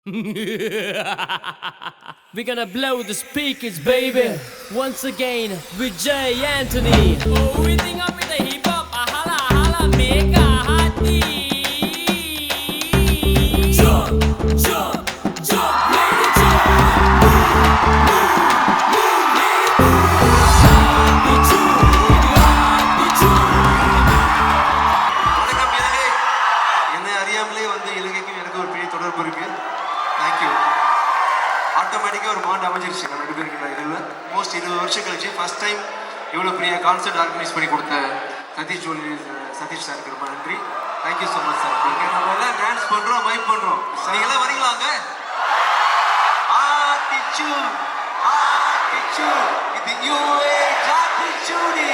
We're gonna blow the speakers, baby. Once again with Jay Anthony. Oh, we think up with the hip hop. Hala, hala, make a hearty. Jump, jump, jump, lady, jump. வணக்கம் இலங்கை. என்னை அறியாமலே வந்து இலங்கைக்கும் எனக்கு ஒரு பெரிய தொடர்பு இருக்கு. தேங்க்யூ. ஆட்டோமேட்டிக்காக ஒரு பாண்ட் அமைஞ்சிருச்சு நம்ம 2 பேருக்கு இதில். மோஸ்ட் 20 வருஷம் கழிச்சு ஃபர்ஸ்ட் டைம் இவ்வளோ பெரிய கான்சர்ட் ஆர்கனைஸ் பண்ணி கொடுத்த சதீஷ் சாருக்கு ரொம்ப நன்றி. Thank you so much sir. இங்கே நம்ம எல்லாம் டான்ஸ் பண்ணுறோம், வைப் பண்ணுறோம். நீங்களாம் வரீங்களாங்க? ஆத்திச்சு ஆத்திச்சு இது யூஏ ஜாத்திச்சுடி.